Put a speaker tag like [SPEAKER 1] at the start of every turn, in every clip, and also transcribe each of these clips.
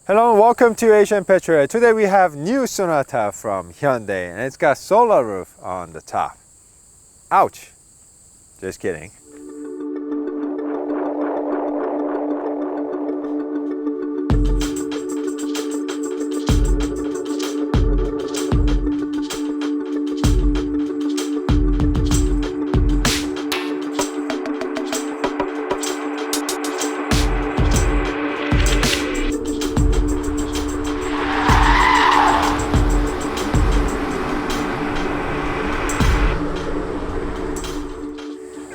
[SPEAKER 1] Hello and welcome to Asian Petrolhead. Today we have new Sonata from Hyundai and it's got solar roof on the top. Ouch! Just kidding.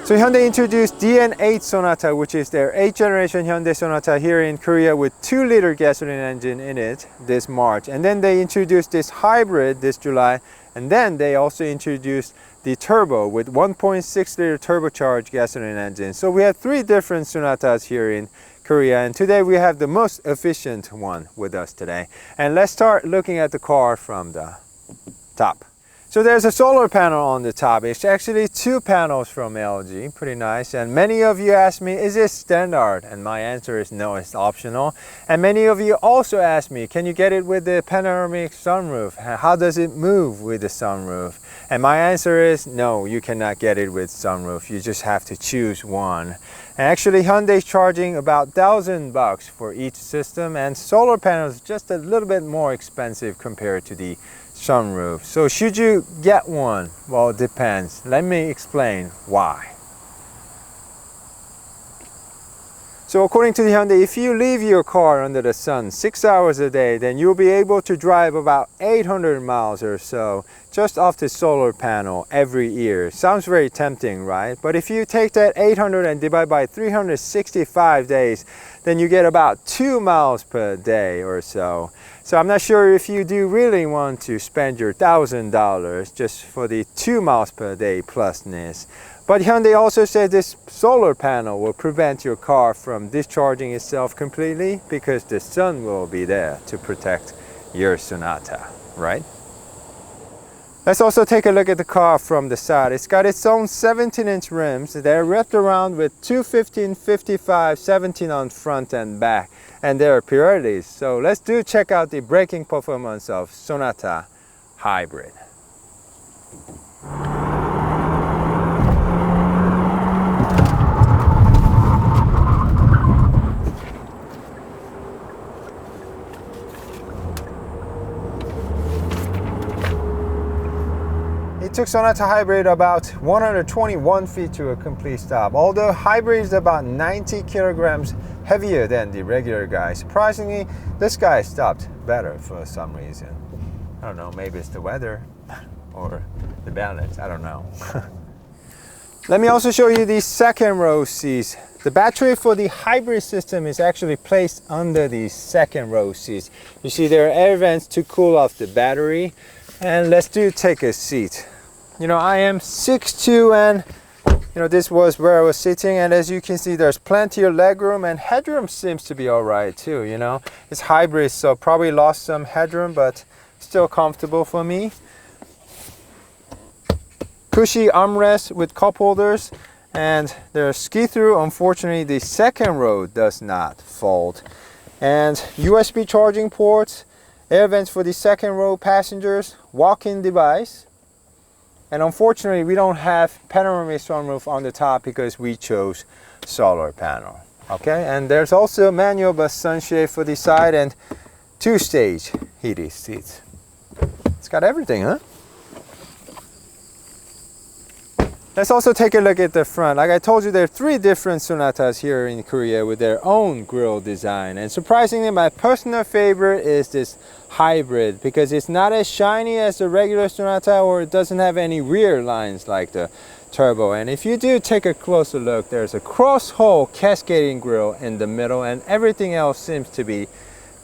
[SPEAKER 1] So Hyundai introduced DN8 Sonata, which is their 8th generation Hyundai Sonata here in Korea with 2-liter gasoline engine in it this March. And then they introduced this hybrid this July. And then they also introduced the turbo with 1.6-liter turbocharged gasoline engine. So we have 3 different Sonatas here in Korea. And today we have the most efficient one with us today. And let's start looking at the car from the top. So there's a solar panel on the top. It's actually 2 panels from LG, pretty nice. And many of you ask me, is this standard? And my answer is no, it's optional. And many of you also ask me, can you get it with the panoramic sunroof? How does it move with the sunroof? And my answer is no, you cannot get it with sunroof. You just have to choose one. And actually Hyundai is charging about $1,000 for each system, and solar panels just a little bit more expensive compared to the sunroof. So should you get one? Well, it depends. Let me explain why. So according to the Hyundai, if you leave your car under the sun 6 hours a day, then you'll be able to drive about 800 miles or so just off the solar panel every year. Sounds very tempting, right? But if you take that 800 and divide by 365 days, then you get about 2 miles per day or so. So I'm not sure if you do really want to spend your $1,000 just for the 2 miles per day plusness. But Hyundai also said this solar panel will prevent your car from discharging itself completely because the sun will be there to protect your Sonata, right? Let's also take a look at the car from the side. It's got its own 17-inch rims. They're wrapped around with 215, 55, 17 on front and back. And they're Pirellis. So let's check out the braking performance of Sonata Hybrid. It took Sonata Hybrid about 121 feet to a complete stop. Although Hybrid is about 90 kilograms heavier than the regular guy, surprisingly, this guy stopped better for some reason. I don't know, maybe it's the weather or the balance, I don't know. Let me also show you the second row seats. The battery for the hybrid system is actually placed under the second row seats. You see there are air vents to cool off the battery. And let's take a seat. You know, I am 6'2", and you know, this was where I was sitting, and as you can see, there's plenty of legroom, and headroom seems to be all right too, you know. It's hybrid, so probably lost some headroom, but still comfortable for me. Cushy armrest with cup holders, and there's ski-through. Unfortunately, the second row does not fold. And USB charging ports, air vents for the second row passengers, walk-in device. And unfortunately, we don't have panoramic sunroof on the top because we chose solar panel. Okay, and there's also manual but sunshade for the side and 2-stage heated seats. It's got everything, huh? Let's also take a look at the front. Like I told you, there are 3 different Sonatas here in Korea with their own grille design. And surprisingly, my personal favorite is this hybrid because it's not as shiny as the regular Sonata, or it doesn't have any rear lines like the turbo. And if you do take a closer look, there's a cross-hole cascading grille in the middle, and everything else seems to be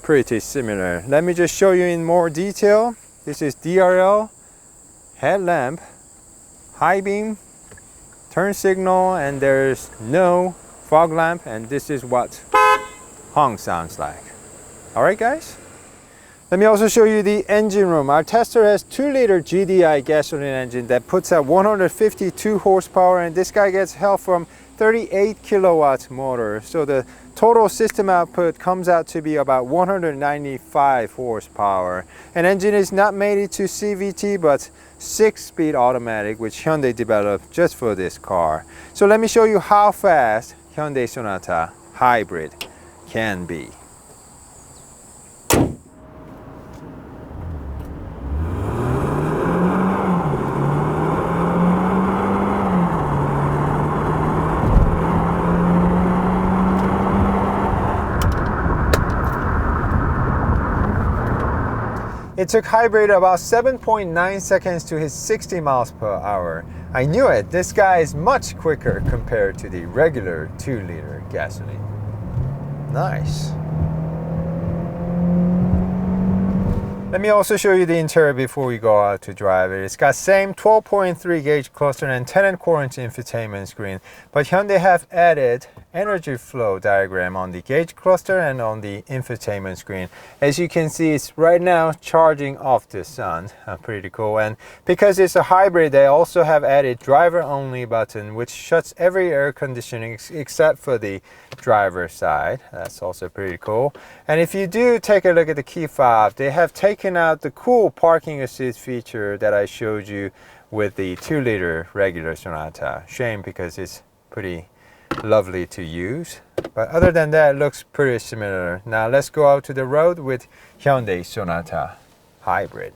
[SPEAKER 1] pretty similar. Let me just show you in more detail. This is DRL, headlamp, high beam, turn signal, and there's no fog lamp, and this is what honk sounds like. Alright guys? Let me also show you the engine room. Our tester has 2-liter GDI gasoline engine that puts out 152 horsepower, and this guy gets help from 38 kilowatts motor. So the Total system output comes out to be about 195 horsepower. An engine is not mated to CVT but 6-speed automatic, which Hyundai developed just for this car. So let me show you how fast Hyundai Sonata Hybrid can be. It took Hybrid about 7.9 seconds to hit 60 miles per hour. I knew it, this guy is much quicker compared to the regular 2-liter gasoline. Nice. Let me also show you the interior before we go out to drive it. It's got same 12.3 gauge cluster and 10.25-inch infotainment screen, but Hyundai have added energy flow diagram on the gauge cluster and on the infotainment screen. As you can see, it's right now charging off the sun. Pretty cool. And because it's a hybrid, they also have added driver only button, which shuts every air conditioning except for the driver side. That's also pretty cool. And if you do take a look at the key fob, they have taken out the cool parking assist feature that I showed you with the 2-liter regular Sonata. Shame, because it's pretty lovely to use, but other than that, it looks pretty similar. Now let's go out to the road with Hyundai Sonata Hybrid.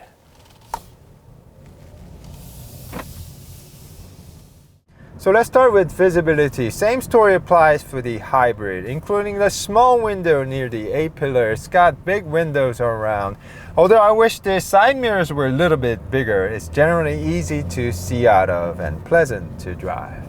[SPEAKER 1] So let's start with visibility. Same story applies for the Hybrid, including the small window near the A-pillar. It's got big windows around. Although I wish the side mirrors were a little bit bigger. It's generally easy to see out of and pleasant to drive.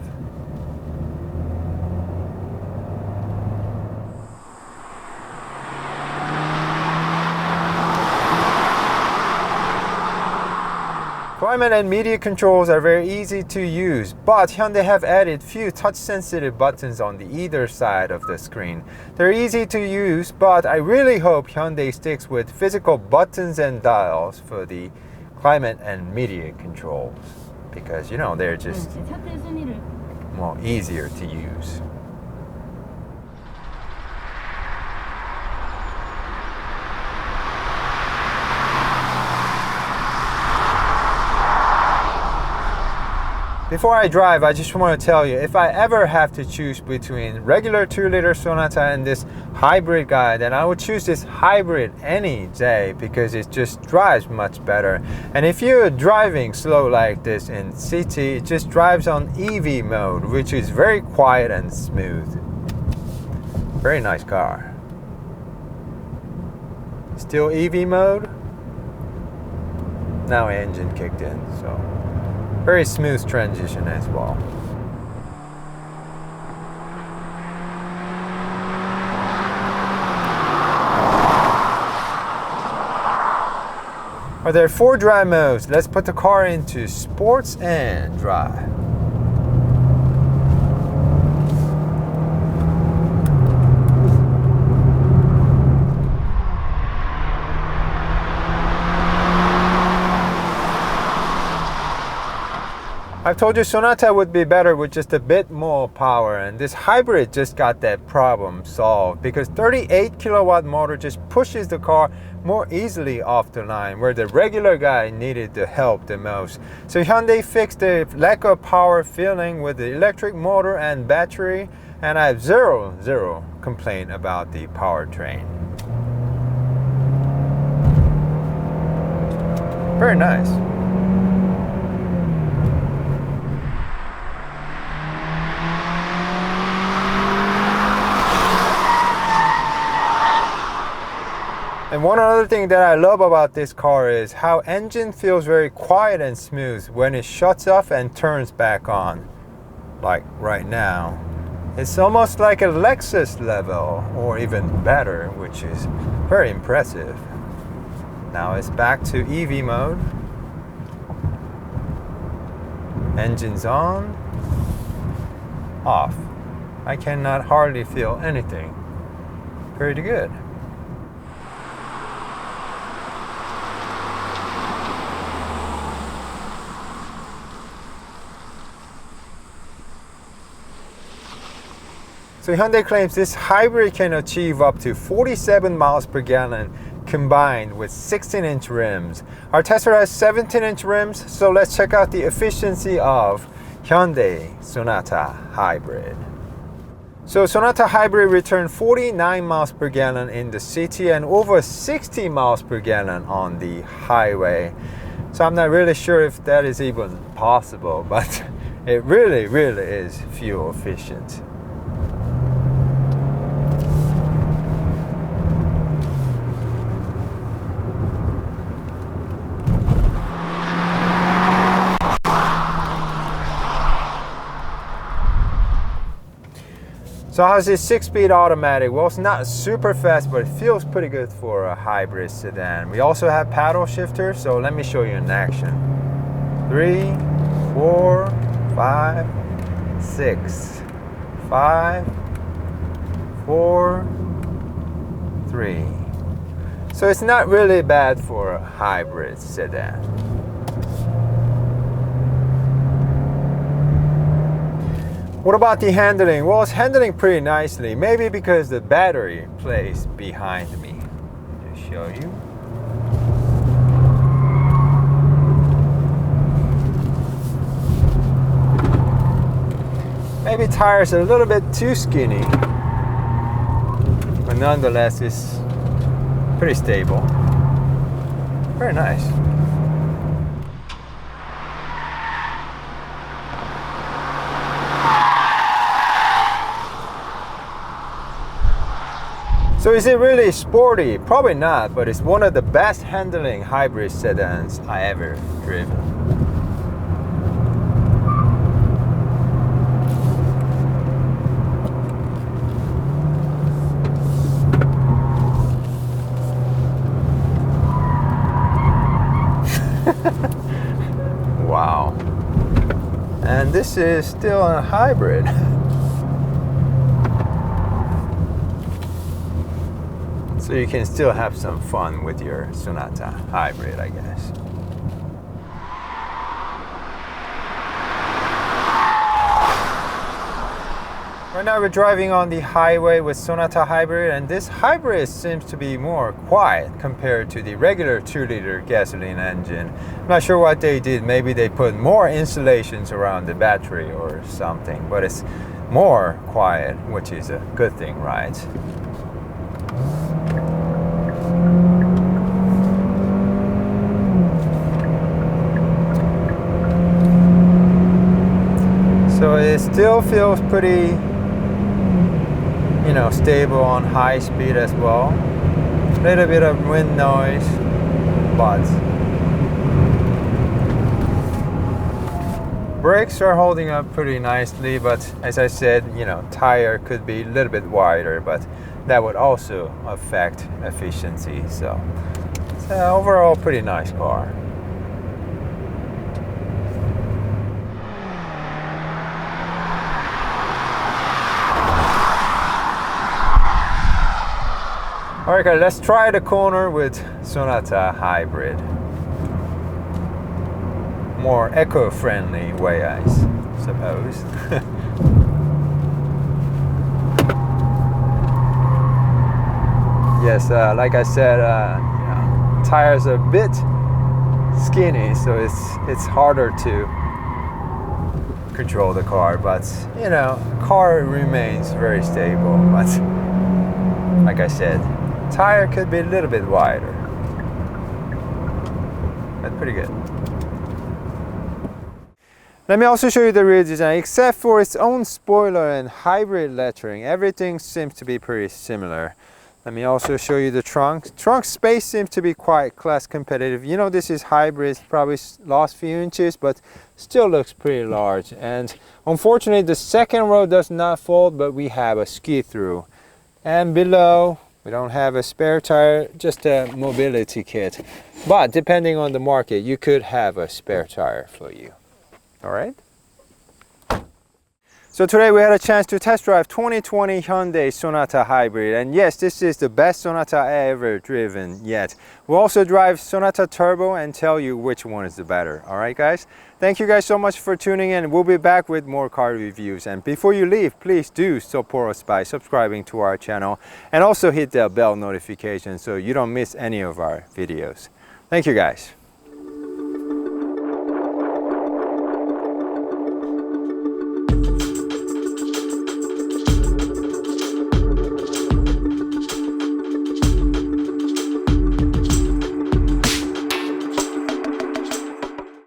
[SPEAKER 1] Climate and media controls are very easy to use, but Hyundai have added few touch-sensitive buttons on the either side of the screen. They're easy to use, but I really hope Hyundai sticks with physical buttons and dials for the climate and media controls, because you know, they're just more easier to use. Before I drive, I just want to tell you, if I ever have to choose between regular 2-liter Sonata and this hybrid guy, then I would choose this hybrid any day because it just drives much better. And if you're driving slow like this in city, it just drives on EV mode, which is very quiet and smooth. Very nice car. Still EV mode. Now engine kicked in, so very smooth transition as well. There are 4 drive modes. Let's put the car into sports and drive. I've told you Sonata would be better with just a bit more power, and this hybrid just got that problem solved because 38 kilowatt motor just pushes the car more easily off the line, where the regular guy needed the help the most. So Hyundai fixed the lack of power feeling with the electric motor and battery, and I have zero complaint about the powertrain. Very nice. And one other thing that I love about this car is how engine feels very quiet and smooth when it shuts off and turns back on. Like right now. It's almost like a Lexus level, or even better, which is very impressive. Now it's back to EV mode. Engines on, off. I cannot hardly feel anything. Pretty good. So Hyundai claims this hybrid can achieve up to 47 miles per gallon combined with 16-inch rims. Our Tesla has 17-inch rims, so let's check out the efficiency of Hyundai Sonata Hybrid. So Sonata Hybrid returned 49 miles per gallon in the city and over 60 miles per gallon on the highway. So I'm not really sure if that is even possible, but it really is fuel efficient. So how's this 6-speed automatic? Well, it's not super fast, but it feels pretty good for a hybrid sedan. We also have paddle shifters, so let me show you in action. 3, 4, 5, 6, 5, 4, 3. So it's not really bad for a hybrid sedan. What about the handling? Well, it's handling pretty nicely. Maybe because the battery plays behind me. Just show you. Maybe tires are a little bit too skinny, but nonetheless, it's pretty stable. Very nice. So is it really sporty? Probably not, but it's one of the best handling hybrid sedans I ever driven. Wow. And this is still a hybrid. So you can still have some fun with your Sonata Hybrid, I guess. Right now we're driving on the highway with Sonata Hybrid, and this hybrid seems to be more quiet compared to the regular 2-liter gasoline engine. I'm not sure what they did. Maybe they put more insulations around the battery or something, but it's more quiet, which is a good thing, right? So it still feels pretty, stable on high speed as well. A little bit of wind noise, but brakes are holding up pretty nicely. But as I said, tire could be a little bit wider, but that would also affect efficiency. So it's overall pretty nice car. Alright guys, let's try the corner with Sonata Hybrid. More eco-friendly way, I suppose. Yes, like I said, tires are a bit skinny, so it's harder to control the car, but car remains very stable. But like I said, tire could be a little bit wider. That's pretty good. Let me also show you the rear design. Except for its own spoiler and hybrid lettering, everything seems to be pretty similar. Let me also show you the trunk. Trunk space seems to be quite class competitive. This is hybrid, probably lost a few inches, but still looks pretty large. And unfortunately, the second row does not fold, but we have a ski-through. And below, we don't have a spare tire, just a mobility kit. But depending on the market, you could have a spare tire for you. All right? So today we had a chance to test drive 2020 Hyundai Sonata Hybrid, and yes, this is the best Sonata I ever driven yet. We'll also drive Sonata Turbo and tell you which one is the better. Alright guys, thank you guys so much for tuning in. We'll be back with more car reviews, and before you leave, please do support us by subscribing to our channel and also hit the bell notification so you don't miss any of our videos. Thank you guys.